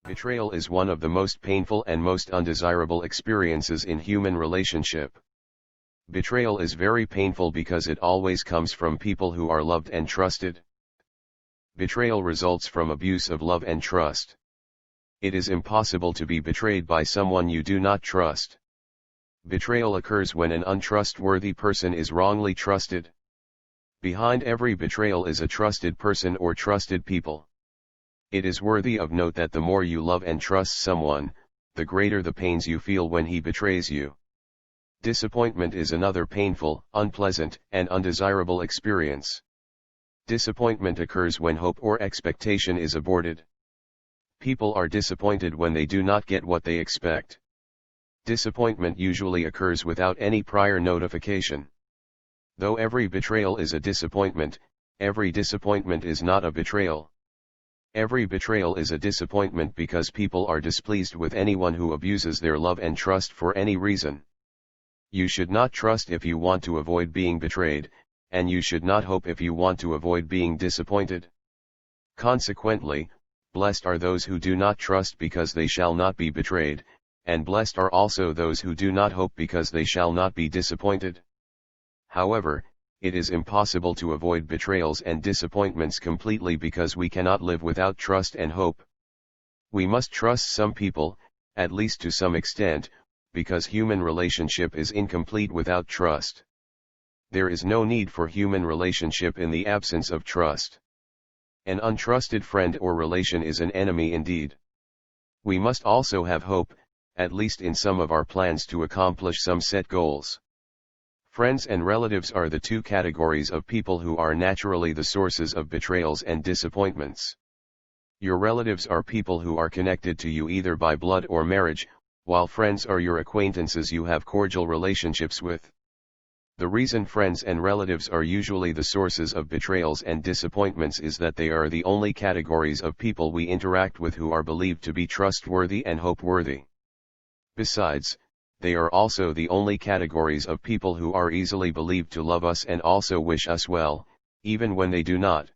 Betrayal is one of the most painful and most undesirable experiences in human relationship. Betrayal is very painful because it always comes from people who are loved and trusted. Betrayal results from abuse of love and trust. It is impossible to be betrayed by someone you do not trust. Betrayal occurs when an untrustworthy person is wrongly trusted. Behind every betrayal is a trusted person or trusted people. It is worthy of note that the more you love and trust someone, the greater the pains you feel when he betrays you. Disappointment is another painful, unpleasant, and undesirable experience. Disappointment occurs when hope or expectation is aborted. People are disappointed when they do not get what they expect. Disappointment usually occurs without any prior notification. Though every betrayal is a disappointment, every disappointment is not a betrayal. Every betrayal is a disappointment because people are displeased with anyone who abuses their love and trust for any reason. You should not trust if you want to avoid being betrayed, and you should not hope if you want to avoid being disappointed. Consequently, blessed are those who do not trust because they shall not be betrayed, and blessed are also those who do not hope because they shall not be disappointed. However, it is impossible to avoid betrayals and disappointments completely because we cannot live without trust and hope. We must trust some people, at least to some extent, because human relationship is incomplete without trust. There is no need for human relationship in the absence of trust. An untrusted friend or relation is an enemy indeed. We must also have hope, at least in some of our plans to accomplish some set goals. Friends and relatives are the two categories of people who are naturally the sources of betrayals and disappointments. Your relatives are people who are connected to you either by blood or marriage, while friends are your acquaintances you have cordial relationships with. The reason friends and relatives are usually the sources of betrayals and disappointments is that they are the only categories of people we interact with who are believed to be trustworthy and hope-worthy. Besides, they are also the only categories of people who are easily believed to love us and also wish us well, even when they do not.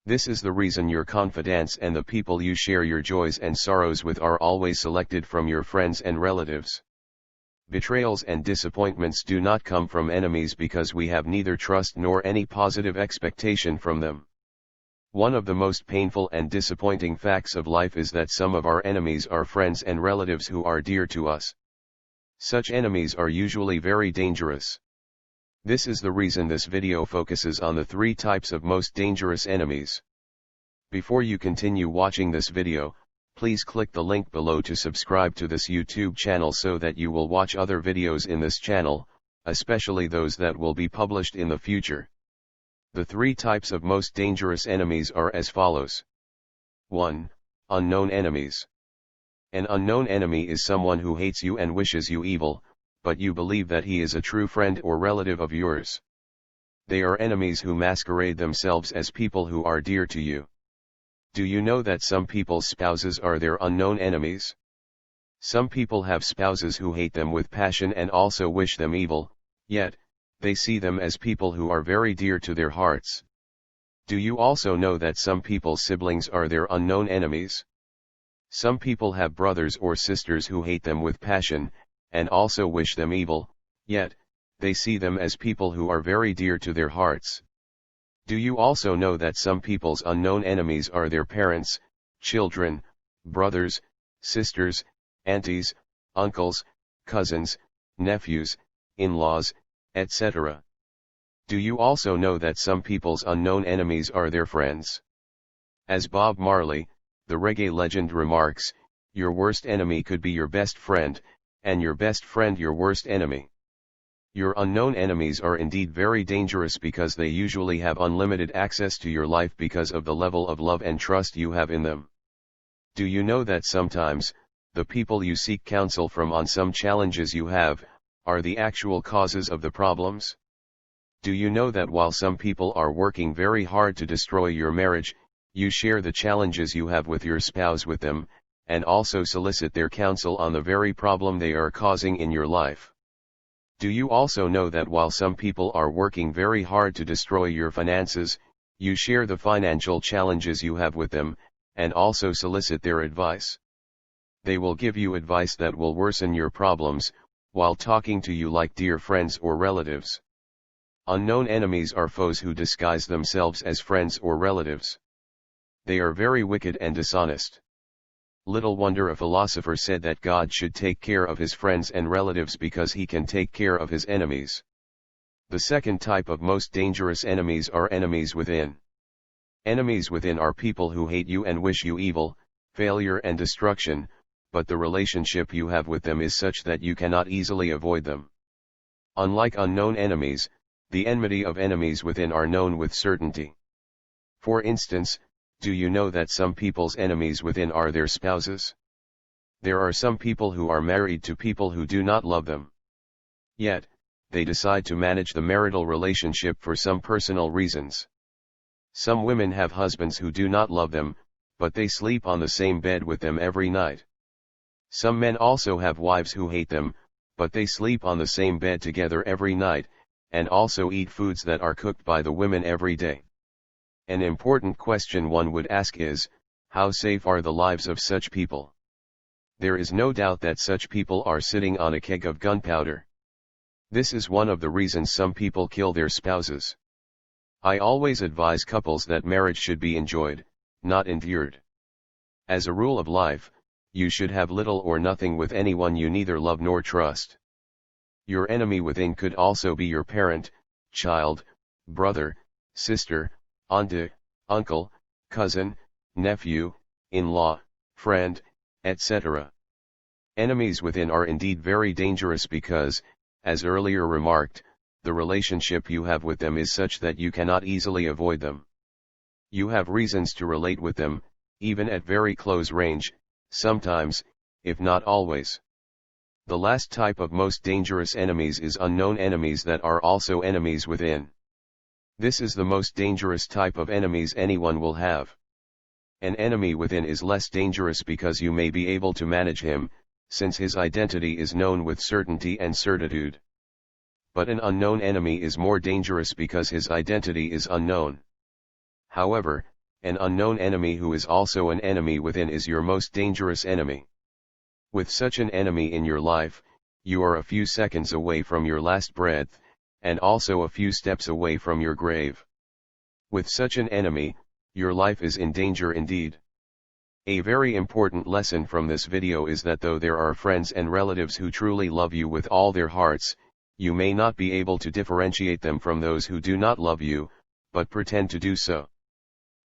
This is the reason your confidants and the people you share your joys and sorrows with are always selected from your friends and relatives. Betrayals and disappointments do not come from enemies because we have neither trust nor any positive expectation from them. One of the most painful and disappointing facts of life is that some of our enemies are friends and relatives who are dear to us. Such enemies are usually very dangerous. This is the reason this video focuses on the 3 types of most dangerous enemies. Before you continue watching this video, please click the link below to subscribe to this YouTube channel so that you will watch other videos in this channel, especially those that will be published in the future. The 3 types of most dangerous enemies are as follows. 1. Unknown enemies. An unknown enemy is someone who hates you and wishes you evil, but you believe that he is a true friend or relative of yours. They are enemies who masquerade themselves as people who are dear to you. Do you know that some people's spouses are their unknown enemies? Some people have spouses who hate them with passion and also wish them evil, yet, they see them as people who are very dear to their hearts. Do you also know that some people's siblings are their unknown enemies? Some people have brothers or sisters who hate them with passion, and also wish them evil, yet, they see them as people who are very dear to their hearts. Do you also know that some people's unknown enemies are their parents, children, brothers, sisters, aunties, uncles, cousins, nephews, in-laws, etc.? Do you also know that some people's unknown enemies are their friends? As Bob Marley, the reggae legend remarks, your worst enemy could be your best friend, and your best friend your worst enemy. Your unknown enemies are indeed very dangerous because they usually have unlimited access to your life because of the level of love and trust you have in them. Do you know that sometimes, the people you seek counsel from on some challenges you have, are the actual causes of the problems? Do you know that while some people are working very hard to destroy your marriage, you share the challenges you have with your spouse with them, and also solicit their counsel on the very problem they are causing in your life? Do you also know that while some people are working very hard to destroy your finances, you share the financial challenges you have with them, and also solicit their advice. They will give you advice that will worsen your problems, while talking to you like dear friends or relatives. Unknown enemies are foes who disguise themselves as friends or relatives. They are very wicked and dishonest. Little wonder a philosopher said that God should take care of his friends and relatives because he can take care of his enemies. The second type of most dangerous enemies are enemies within. Enemies within are people who hate you and wish you evil, failure and destruction, but the relationship you have with them is such that you cannot easily avoid them. Unlike unknown enemies, the enmity of enemies within are known with certainty. For instance, do you know that some people's enemies within are their spouses? There are some people who are married to people who do not love them. Yet, they decide to manage the marital relationship for some personal reasons. Some women have husbands who do not love them, but they sleep on the same bed with them every night. Some men also have wives who hate them, but they sleep on the same bed together every night, and also eat foods that are cooked by the women every day. An important question one would ask is, how safe are the lives of such people? There is no doubt that such people are sitting on a keg of gunpowder. This is one of the reasons some people kill their spouses. I always advise couples that marriage should be enjoyed, not endured. As a rule of life, you should have little or nothing with anyone you neither love nor trust. Your enemy within could also be your parent, child, brother, sister, aunt, uncle, cousin, nephew, in-law, friend, etc. Enemies within are indeed very dangerous because, as earlier remarked, the relationship you have with them is such that you cannot easily avoid them. You have reasons to relate with them, even at very close range, sometimes, if not always. The last type of most dangerous enemies is unknown enemies that are also enemies within. This is the most dangerous type of enemies anyone will have. An enemy within is less dangerous because you may be able to manage him, since his identity is known with certainty and certitude. But an unknown enemy is more dangerous because his identity is unknown. However, an unknown enemy who is also an enemy within is your most dangerous enemy. With such an enemy in your life, you are a few seconds away from your last breath, and also a few steps away from your grave. With such an enemy, your life is in danger indeed. A very important lesson from this video is that though there are friends and relatives who truly love you with all their hearts, you may not be able to differentiate them from those who do not love you, but pretend to do so.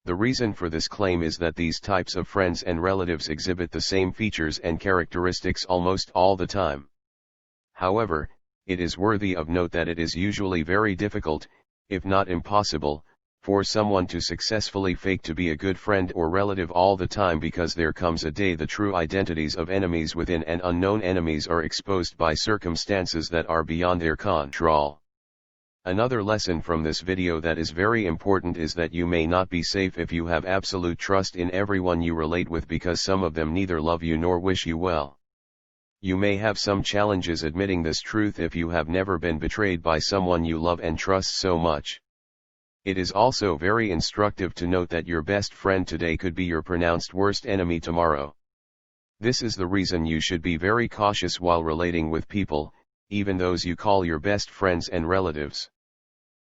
The reason for this claim is that these types of friends and relatives exhibit the same features and characteristics almost all the time. However, it is worthy of note that it is usually very difficult, if not impossible, for someone to successfully fake to be a good friend or relative all the time because there comes a day the true identities of enemies within and unknown enemies are exposed by circumstances that are beyond their control. Another lesson from this video that is very important is that you may not be safe if you have absolute trust in everyone you relate with because some of them neither love you nor wish you well. You may have some challenges admitting this truth if you have never been betrayed by someone you love and trust so much. It is also very instructive to note that your best friend today could be your pronounced worst enemy tomorrow. This is the reason you should be very cautious while relating with people, even those you call your best friends and relatives.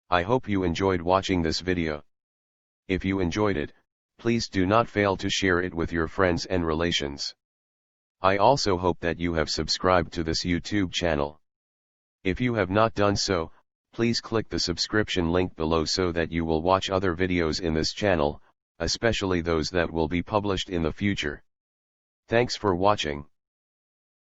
I hope you enjoyed watching this video. If you enjoyed it, please do not fail to share it with your friends and relations. I also hope that you have subscribed to this YouTube channel. If you have not done so, please click the subscription link below so that you will watch other videos in this channel, especially those that will be published in the future. Thanks for watching.